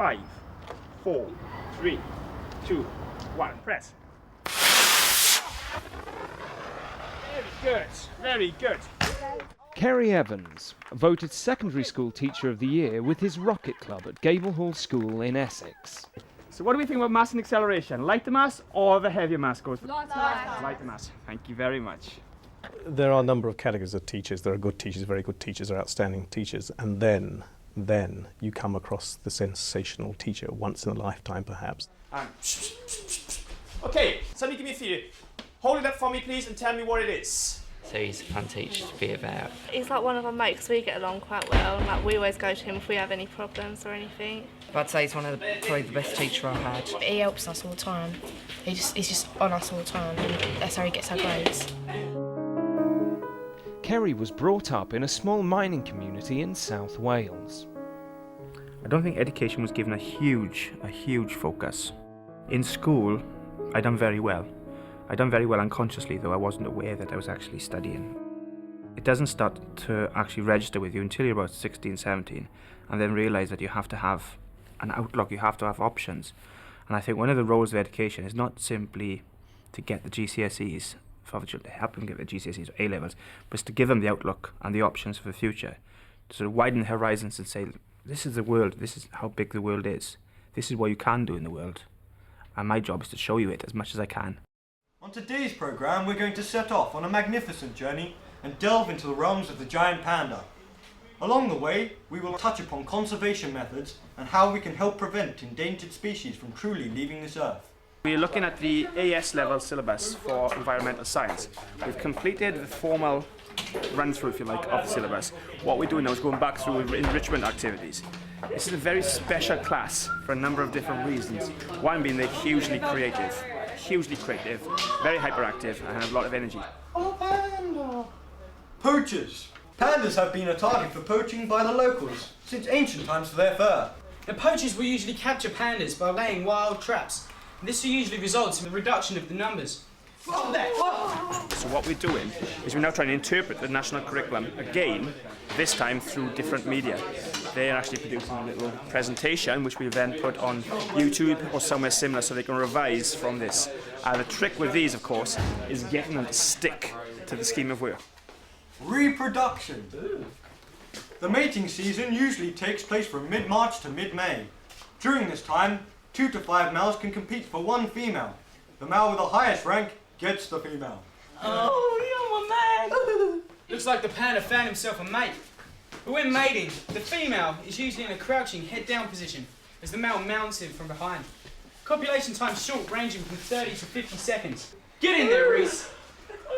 5, 4, 3, 2, 1. Press. Very good. Very good. Kerry Evans, voted Secondary School Teacher of the Year with his Rocket Club at Gable Hall School in Essex. So what do we think about mass and acceleration? Lighter mass or the heavier mass goes? Lighter mass. Lighter mass. Thank you very much. There are a number of categories of teachers. There are good teachers, very good teachers, there are outstanding teachers, and then you come across the sensational teacher once in a lifetime, perhaps. Okay, somebody give me a theory. Hold it up for me, please, and tell me what it is. So he's a fun teacher to be about. He's like one of our mates, we get along quite well, and like we always go to him if we have any problems or anything. I'd say he's probably the best teacher I've had. He helps us all the time. He's just on us all the time, and that's how he gets our grades. Kerry was brought up in a small mining community in South Wales. I don't think education was given a huge focus. In school, I done very well. I done very well unconsciously, though I wasn't aware that I was actually studying. It doesn't start to actually register with you until you're about 16, 17, and then realise that you have to have an outlook, you have to have options. And I think one of the roles of education is not simply to get the GCSEs, for the children, to help them get the GCSEs or A-levels, but it's to give them the outlook and the options for the future. To sort of widen the horizons and say, this is the world, this is how big the world is, this is what you can do in the world. And my job is to show you it as much as I can. On today's programme, we're going to set off on a magnificent journey and delve into the realms of the giant panda. Along the way, we will touch upon conservation methods and how we can help prevent endangered species from truly leaving this earth. We're looking at the AS level syllabus for environmental science. We've completed the formal run-through, if you like, of the syllabus. What we're doing now is going back through enrichment activities. This is a very special class for a number of different reasons. One being they're hugely creative, very hyperactive, and have a lot of energy. Oh, panda! Poachers. Pandas have been a target for poaching by the locals since ancient times for their fur. The poachers will usually capture pandas by laying wild traps. This usually results in the reduction of the numbers. So what we're doing is we're now trying to interpret the national curriculum again, this time through different media. They're actually producing a little presentation which we then put on YouTube or somewhere similar so they can revise from this. The trick with these, of course, is getting them to stick to the scheme of work. Reproduction. The mating season usually takes place from mid-March to mid-May. During this time, 2 to 5 males can compete for one female. The male with the highest rank gets the female. Oh, you're my man! Looks like the panda found himself a mate. But when mating, the female is usually in a crouching head-down position as the male mounts him from behind. Copulation time short, ranging from 30 to 50 seconds. Get in there, Reese!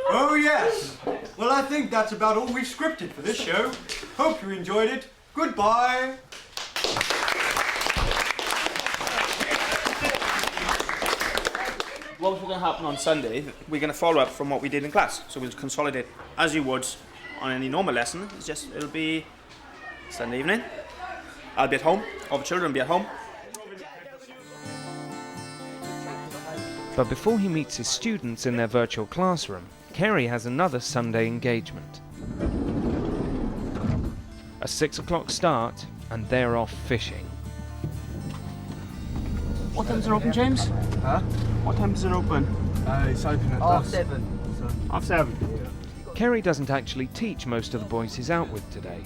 Oh yes! Well, I think that's about all we've scripted for this show. Hope you enjoyed it. Goodbye! What's going to happen on Sunday, we're going to follow up from what we did in class. So we'll consolidate as you would on any normal lesson. It'll be Sunday evening. I'll be at home, all the children will be at home. But before he meets his students in their virtual classroom, Kerry has another Sunday engagement. A 6 o'clock start, and they're off fishing. What time is it open, James? Huh? What time is it open? It's open at Half dusk. 7. Half 7. Kerry doesn't actually teach most of the boys he's out with today.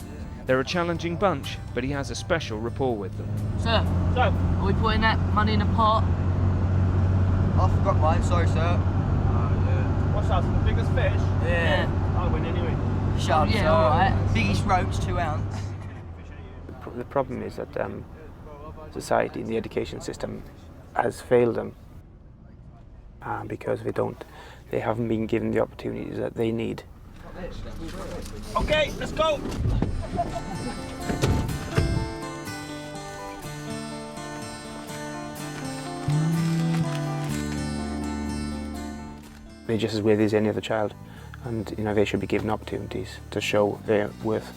They're a challenging bunch, but he has a special rapport with them. Sir, are we putting that money in a pot? I forgot mine, sorry sir. Yeah. What's that, the biggest fish? Yeah. I'll win anyway. Shut up, yeah, alright. Biggest ropes, 2 ounce. The problem is that society and the education system has failed them because they haven't been given the opportunities that they need. Okay, let's go! They're just as worthy as any other child, and they should be given opportunities to show their worth.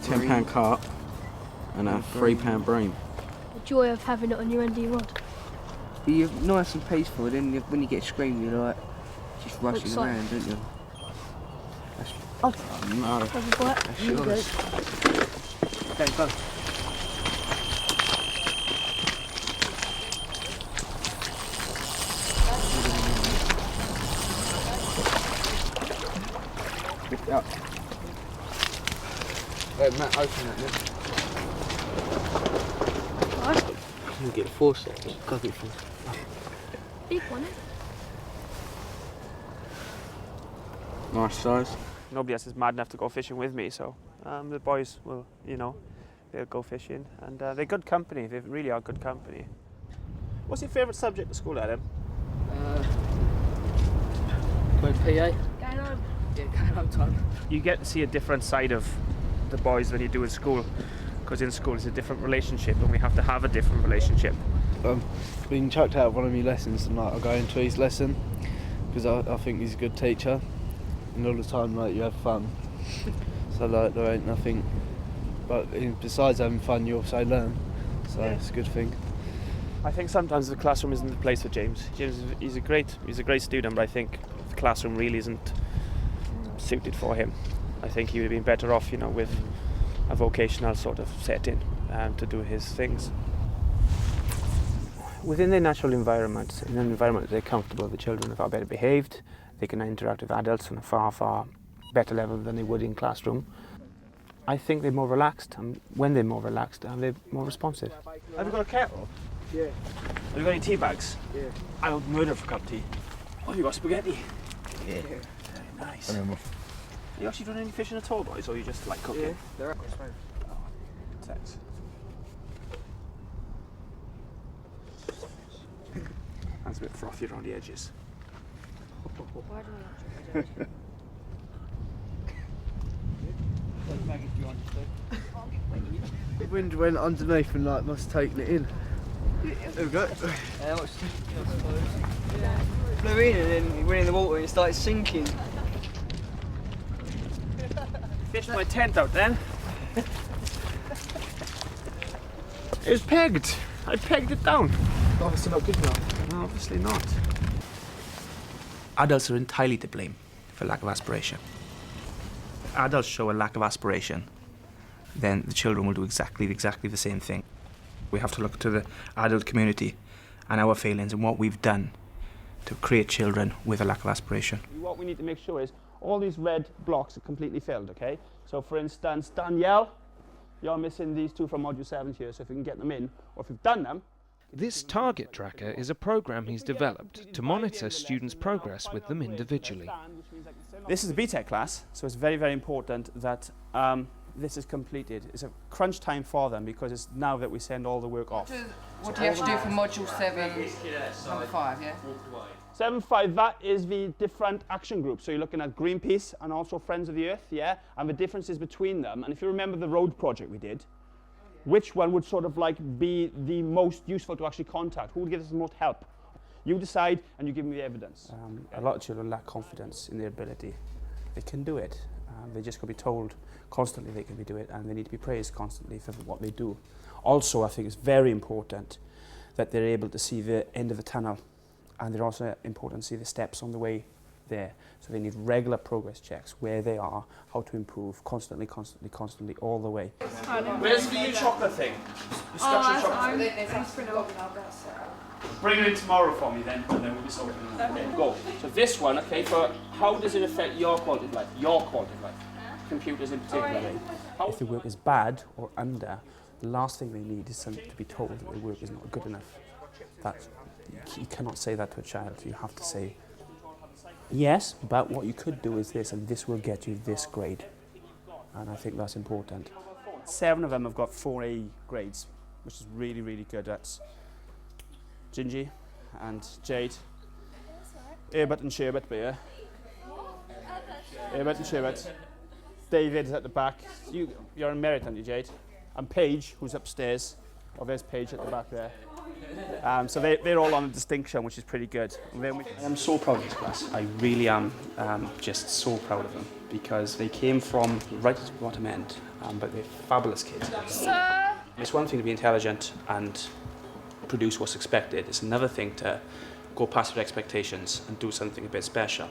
£10 carp and a £3 bream. The joy of having it on your ND rod. You're nice and peaceful, then when you get screamed, you're like, just rushing Excited. around, don't you? Oh, no. That's yours. Okay, go. Yeah. Matt, open that now. What? You get a forceps. Got it for. Big one, eh? Nice size. Nobody else is mad enough to go fishing with me, so the boys will, you know, they'll go fishing, and they're good company. They really are good company. What's your favourite subject at school, Adam? Going PA? Going home. Yeah, going home time. You get to see a different side of the boys than you do in school, because in school it's a different relationship, and we have to have a different relationship. Being chucked out of one of my lessons, and I go into his lesson because I think he's a good teacher, and all the time you have fun. So there ain't nothing. But besides having fun, you also learn. So it's a good thing. I think sometimes the classroom isn't the place for James. James, he's a great student, but I think the classroom really isn't suited for him. I think he would have been better off, you know, with a vocational sort of setting to do his things. Within their natural environment, in an environment that they're comfortable, the children are far better behaved. They can interact with adults on a far, far better level than they would in classroom. I think they're more relaxed, and when they're more relaxed, they're more responsive. Have you got a kettle? Yeah. Have you got any tea bags? Yeah. I would murder for a cup of tea. Oh, have you got spaghetti? Yeah. Very nice. Are you actually doing any fishing at all, boys, or are you just like cooking? Yeah, they're up. Thanks. That's a bit frothy around the edges. The wind went underneath and must have taken it in. There we go. Flew in and then it went in the water and it started sinking. Fished my tent out then. It was pegged. I pegged it down. Obviously not good enough. No, obviously not. Adults are entirely to blame for lack of aspiration. If adults show a lack of aspiration, then the children will do exactly the same thing. We have to look to the adult community and our failings and what we've done to create children with a lack of aspiration. What we need to make sure is all these red blocks are completely filled, okay? So for instance, Danielle, you're missing these two from module 7 here, so if you can get them in, or if you've done them. This target tracker is a program he's developed to monitor students' progress with them individually. This is a BTEC class, so it's very, very important that this is completed. It's a crunch time for them because it's now that we send all the work off. What do you have to do for module 7, number 5, yeah? 7.5, that is the different action groups. So you're looking at Greenpeace and also Friends of the Earth, yeah? And the differences between them. And if you remember the road project we did, which one would sort of like be the most useful to actually contact? Who would give us the most help? You decide and you give me the evidence. A lot of children lack confidence in their ability. They can do it. They just got to be told constantly they can do it, and they need to be praised constantly for what they do. Also, I think it's very important that they're able to see the end of the tunnel, and they're also important to see the steps on the way there. So they need regular progress checks, where they are, how to improve, constantly, all the way. Where's the chocolate thing? The chocolate. Bring it in tomorrow for me then, and then we'll be sorting it out. Okay, go. So this one, okay, for how does it affect your quality of life? Your quality of life. Computers in particular. If the work is bad or under, the last thing they need is to be told that the work is not good enough. You cannot say that to a child. You have to say, yes, but what you could do is this, and this will get you this grade. And I think that's important. 7 of them have got 4A grades, which is really, really good. That's Gingy and Jade. Erbert and Sherbert, yeah. Erbert and Sherbert. David is at the back. You're in merit, aren't you, Jade? And Paige, who's upstairs. Oh, there's Paige at the back there. So they're all on a distinction, which is pretty good. I'm so proud of this class. I really am just so proud of them because they came from right at the bottom end, but they're fabulous kids. Sir? It's one thing to be intelligent and produce what's expected. It's another thing to go past your expectations and do something a bit special.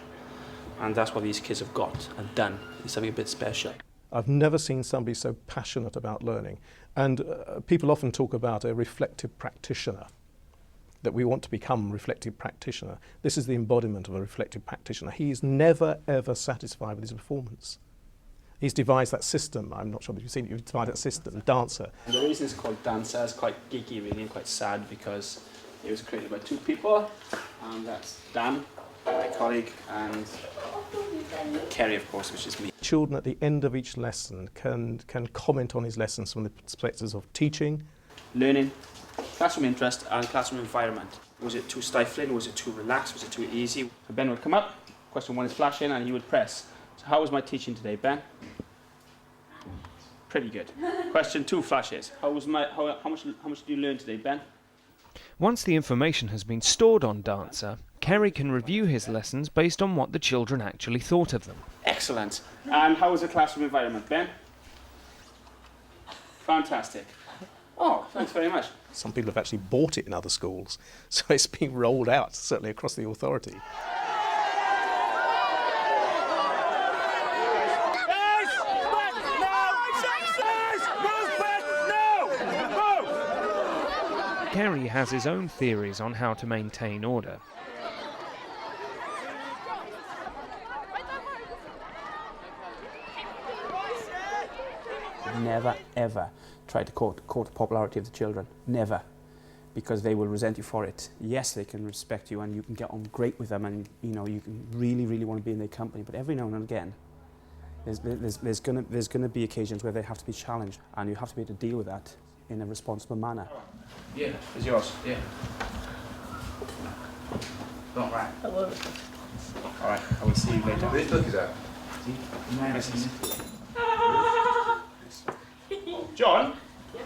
And that's what these kids have got and done. It's something a bit special. I've never seen somebody so passionate about learning. And people often talk about a reflective practitioner, that we want to become reflective practitioner. This is the embodiment of a reflective practitioner. He's never, ever satisfied with his performance. He's devised that system. I'm not sure if you've seen it. You've devised that system, Dancer. And the reason it's called Dancer is quite geeky, really, and quite sad, because it was created by two people, and that's Dan, my colleague, and Kerry, of course, which is me. Children at the end of each lesson can comment on his lessons from the perspectives of teaching, learning, classroom interest, and classroom environment. Was it too stifling? Was it too relaxed? Was it too easy? So Ben would come up, question 1 is flashing, and he would press. So how was my teaching today, Ben? Pretty good. Question 2 flashes. How much did you learn today, Ben? Once the information has been stored on Dancer, Kerry can review his lessons based on what the children actually thought of them. Excellent. And how was the classroom environment, Ben? Fantastic. Oh, thanks very much. Some people have actually bought it in other schools, so it's being rolled out, certainly across the authority. Kerry has his own theories on how to maintain order. Never, ever try to court the popularity of the children. Never. Because they will resent you for it. Yes, they can respect you and you can get on great with them and you know you can really, really want to be in their company. But every now and again, there's gonna be occasions where they have to be challenged and you have to be able to deal with that in a responsible manner. Yeah, it's yours. Yeah. All right. All right. I will see you later. Which book is that? John? Yes.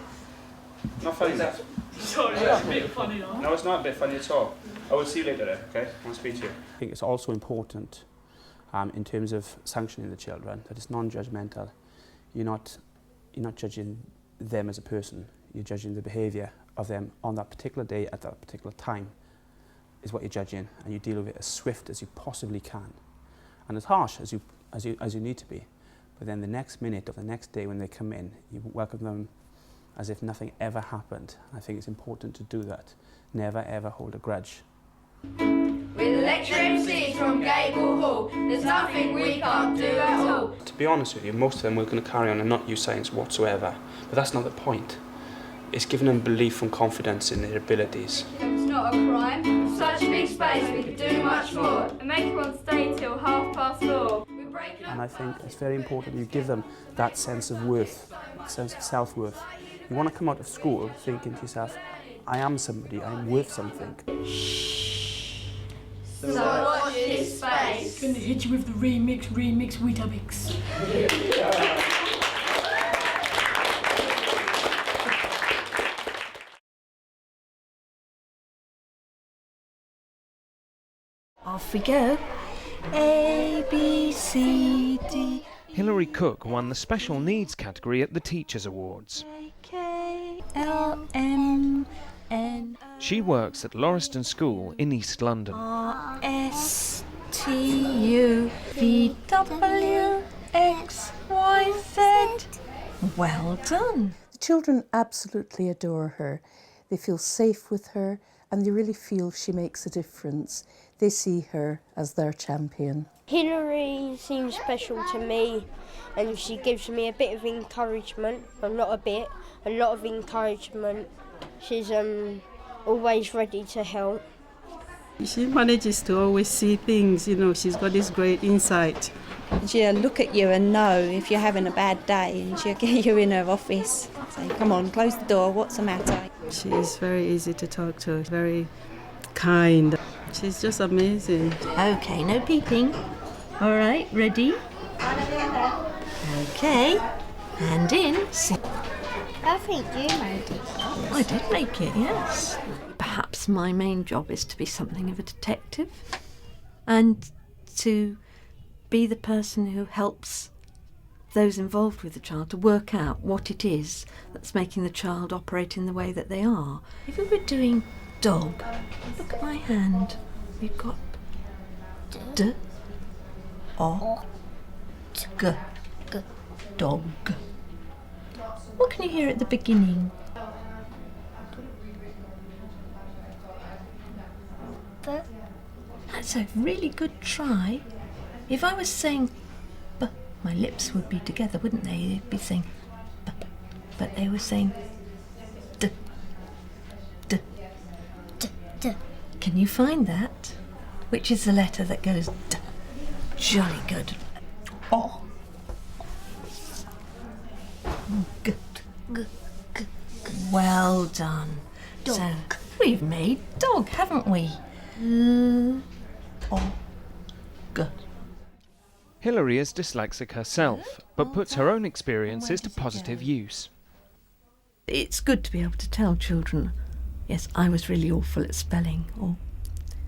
Not funny, is that? Sorry, that's a bit funny, no? No, it's not a bit funny at all. I will see you later then, okay? I'll speak to you. I think it's also important in terms of sanctioning the children that it's non-judgmental. You're not judging them as a person. You're judging the behaviour of them on that particular day at that particular time is what you're judging, and you deal with it as swift as you possibly can and as harsh as you need to be. But then the next minute of the next day when they come in, you welcome them as if nothing ever happened. I think it's important to do that. Never ever hold a grudge. With lecture MCs from Gable Hall, there's nothing we can't do at all. To be honest with you, most of them were going to carry on and not use science whatsoever. But that's not the point. It's giving them belief and confidence in their abilities. It's not a crime. Such a big space, we could do much more. And make everyone stay till 4:30. And I think it's very important you give them that sense of worth, sense of self-worth. You want to come out of school thinking to yourself, I am somebody, I'm worth something. So watch this space. Gonna hit you with the remix Weetabix. Off we go. A, B, C, D. Hilary Cook won the Special Needs category at the Teachers' Awards. K, L, M, N. She works at Lauriston School in East London. R, S, T, U, V, W, X, Y, Z. Well done. The children absolutely adore her. They feel safe with her and they really feel she makes a difference. They see her as their champion. Hilary seems special to me and she gives me a bit of encouragement, well not a bit, a lot of encouragement. She's always ready to help. She manages to always see things, you know, she's got this great insight. She'll look at you and know if you're having a bad day and she'll get you in her office. Say, come on, close the door, what's the matter? She's very easy to talk to, very kind. She's just amazing. Okay, no peeping. All right, ready? Okay, and in. Sit. I think you made it. I did make it, yes. Perhaps my main job is to be something of a detective and to be the person who helps those involved with the child to work out what it is that's making the child operate in the way that they are. If we were doing dog, look at my hand. We've got D, Dog. What can you hear at the beginning? That's a really good try. If I was saying b, my lips would be together, wouldn't they? They'd be saying b, but they were saying d, d, d, d. Can you find that? Which is the letter that goes d? Jolly good. Oh. G, g, g, g. Well done. Dog. So we've made dog, haven't we? Hilary is dyslexic herself, but puts her own experiences to positive use. It's good to be able to tell children, yes, I was really awful at spelling, or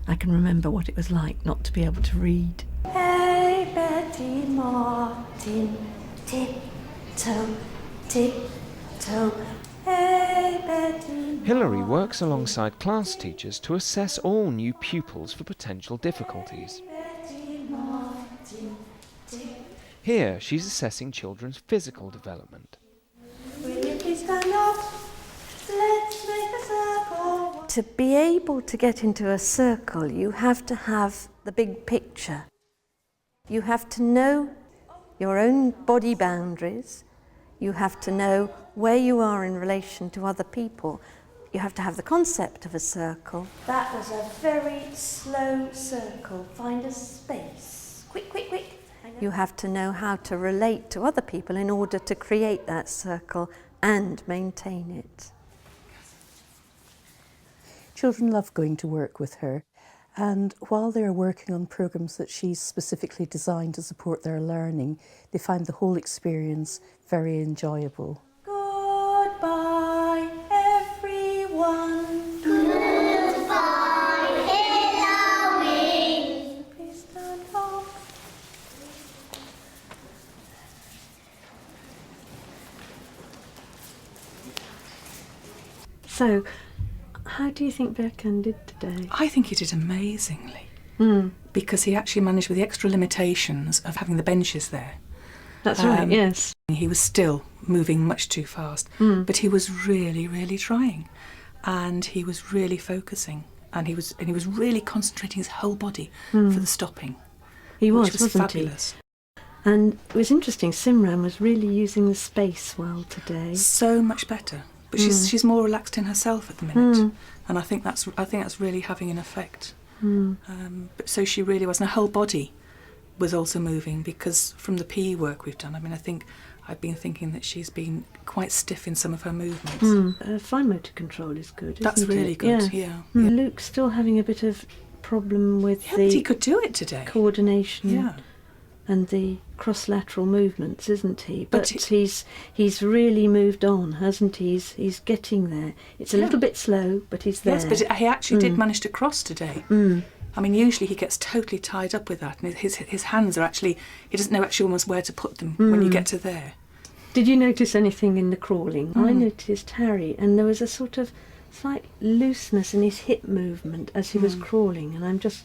I can remember what it was like not to be able to read. Hey, Betty Martin, tip-toe, tip-toe. Hey, Betty. Hilary works alongside class teachers to assess all new pupils for potential difficulties. Here, she's assessing children's physical development. To be able to get into a circle, you have to have the big picture. You have to know your own body boundaries. You have to know where you are in relation to other people. You have to have the concept of a circle. That was a very slow circle. Find a space. Quick, quick, quick. You have to know how to relate to other people in order to create that circle and maintain it. Children love going to work with her, and while they're working on programs that she's specifically designed to support their learning, they find the whole experience very enjoyable. Goodbye, everyone. Goodbye, Hilary. Please stand up. So, how do you think Berkan did today? I think he did amazingly. Because he actually managed, with the extra limitations of having the benches there. That's right, yes. He was still moving much too fast, but he was really, really trying, and he was really focusing, and he was really concentrating his whole body for the stopping. He was, which was wasn't fabulous. he? And it was interesting. Simran was really using the space well today. So much better. But she's more relaxed in herself at the minute, and I think that's really having an effect. But so she really was, and her whole body was also moving, because from the PE work we've done, I mean, I think I've been thinking that she's been quite stiff in some of her movements. Fine motor control is good, isn't That's really it? good, yeah. Luke's still having a bit of problem with the... but he could do it today. Coordination. Yeah. And the cross-lateral movements, isn't he? But he's really moved on, hasn't he? He's getting there. It's a little bit slow, but he's there. Yes, but he actually did manage to cross today. I mean, usually he gets totally tied up with that, and his hands are actually, he doesn't know actually almost where to put them when you get to there. Did you notice anything in the crawling? I noticed Harry, and there was a sort of slight looseness in his hip movement as he was crawling, and I'm just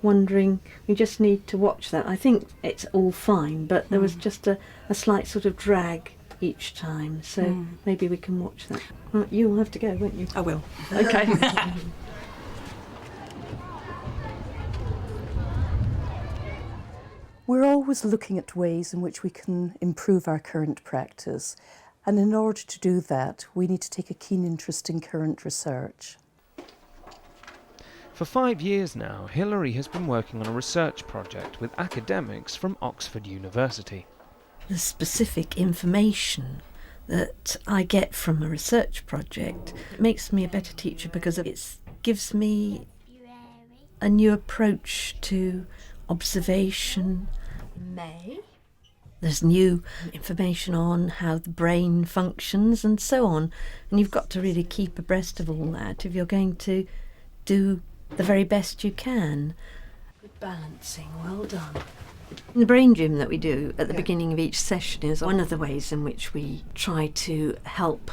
wondering, we just need to watch that. I think it's all fine, but there was just a slight sort of drag each time, so maybe we can watch that. You'll have to go, won't you? I will. Okay. We're always looking at ways in which we can improve our current practice, and in order to do that, we need to take a keen interest in current research. For 5 years now, Hilary has been working on a research project with academics from Oxford University. The specific information that I get from a research project makes me a better teacher, because it gives me a new approach to observation. There's new information on how the brain functions and so on, and you've got to really keep abreast of all that if you're going to do the very best you can. Good balancing, well done. The brain gym that we do at the beginning of each session is one of the ways in which we try to help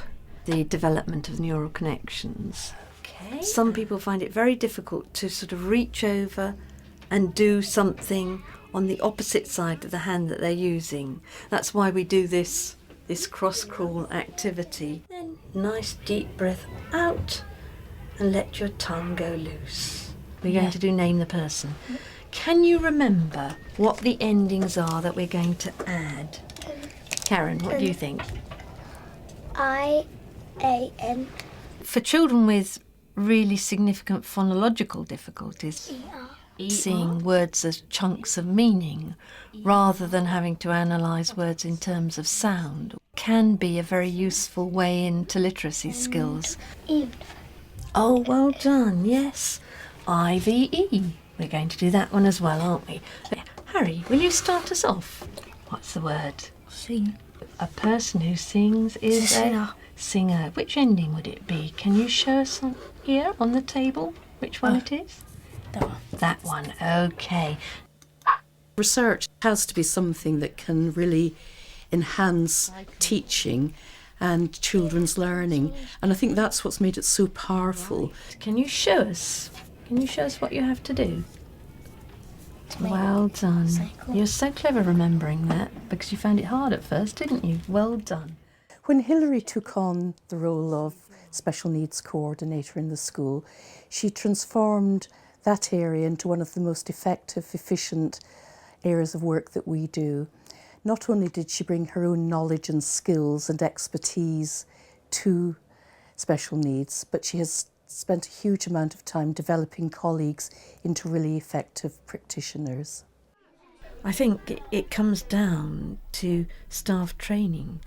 the development of neural connections. Okay. Some people find it very difficult to sort of reach over and do something, on the opposite side of the hand that they're using. That's why we do this cross-crawl activity. Then nice deep breath out and let your tongue go loose. We're going to do name the person. Can you remember what the endings are that we're going to add? Karen, what do you think? I-A-N. For children with really significant phonological difficulties, seeing words as chunks of meaning rather than having to analyse words in terms of sound can be a very useful way into literacy skills. Oh, well done, yes. IVE. We're going to do that one as well, aren't we? Harry, will you start us off? What's the word? Sing. A person who sings is a singer. Which ending would it be? Can you show us on here on the table which one it is? That one. That one, okay. Research has to be something that can really enhance teaching and children's learning, and I think that's what's made it so powerful. Can you show us? Can you show us what you have to do? Well done. You're so clever remembering that, because you found it hard at first, didn't you? Well done. When Hilary took on the role of special needs coordinator in the school, she transformed that area into one of the most effective, efficient areas of work that we do. Not only did she bring her own knowledge and skills and expertise to special needs, but she has spent a huge amount of time developing colleagues into really effective practitioners. I think it comes down to staff training,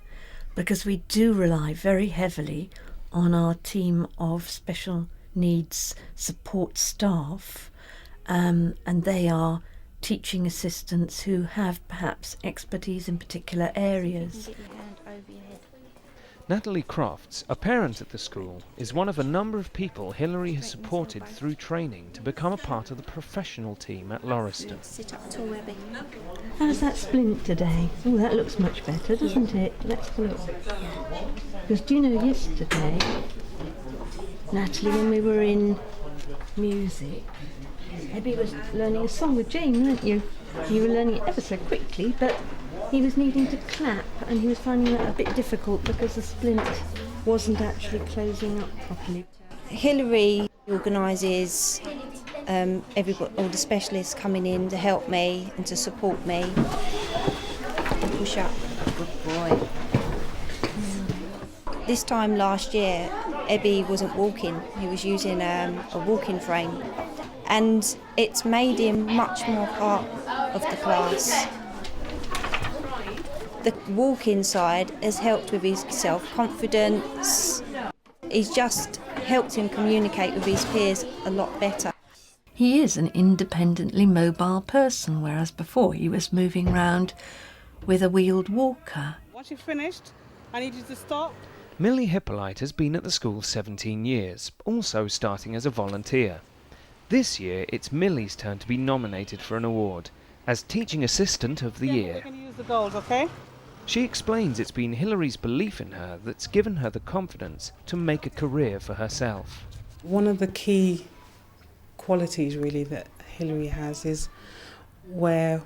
because we do rely very heavily on our team of special needs support staff, and they are teaching assistants who have perhaps expertise in particular areas. Natalie Crofts, a parent at the school, is one of a number of people Hilary has supported through training to become a part of the professional team at Lauriston. Sit up tall, Abby. How's that splint today? Oh, that looks much better, doesn't it? Let's have a look. Because do you know, yesterday, Natalie, when we were in music, Abby was learning a song with Jane, weren't you? You were learning it ever so quickly, but he was needing to clap, and he was finding that a bit difficult because the splint wasn't actually closing up properly. Hilary organises all the specialists coming in to help me and to support me. Push up. Good boy. This time last year, Ebby wasn't walking. He was using a walking frame, and it's made him much more part of the class. The walking side has helped with his self-confidence. He's just helped him communicate with his peers a lot better. He is an independently mobile person, whereas before he was moving around with a wheeled walker. Once you've finished, I need you to stop. Millie Hippolyte has been at the school 17 years, also starting as a volunteer. This year it's Millie's turn to be nominated for an award as Teaching Assistant of the Year. We're going to use the goals, okay? She explains it's been Hilary's belief in her that's given her the confidence to make a career for herself. One of the key qualities really that Hilary has is where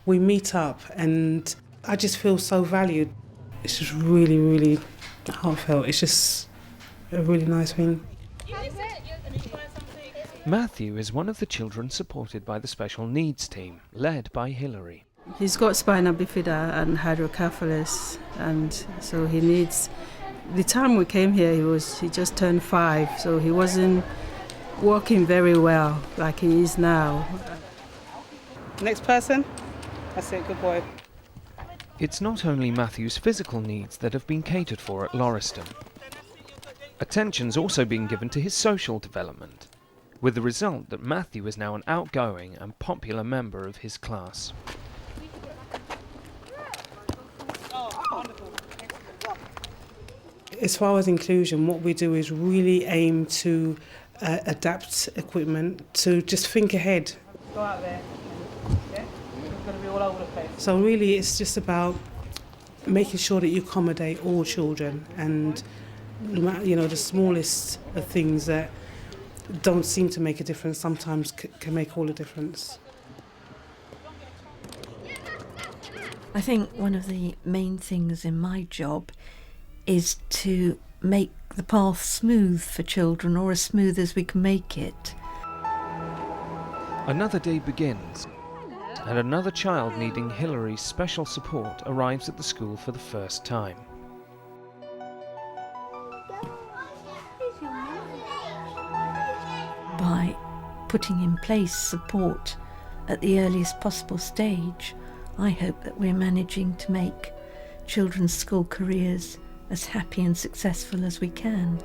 we meet up, and I just feel so valued. It's just really, really heartfelt. It's just a really nice thing. Matthew is one of the children supported by the special needs team, led by Hilary. He's got spina bifida and hydrocephalus, and so he needs... The time we came here, he just turned 5, so he wasn't walking very well like he is now. Next person. That's it, good boy. It's not only Matthew's physical needs that have been catered for at Lauriston. Attention's also been given to his social development, with the result that Matthew is now an outgoing and popular member of his class. As far as inclusion, what we do is really aim to adapt equipment to just think ahead. Go out there. Yeah? It's going to be all over the place. So really it's just about making sure that you accommodate all children, and the smallest of things that don't seem to make a difference sometimes can make all the difference. I think one of the main things in my job is to make the path smooth for children, or as smooth as we can make it. Another day begins, and another child needing Hillary's special support arrives at the school for the first time. By putting in place support at the earliest possible stage, I hope that we're managing to make children's school careers as happy and successful as we can.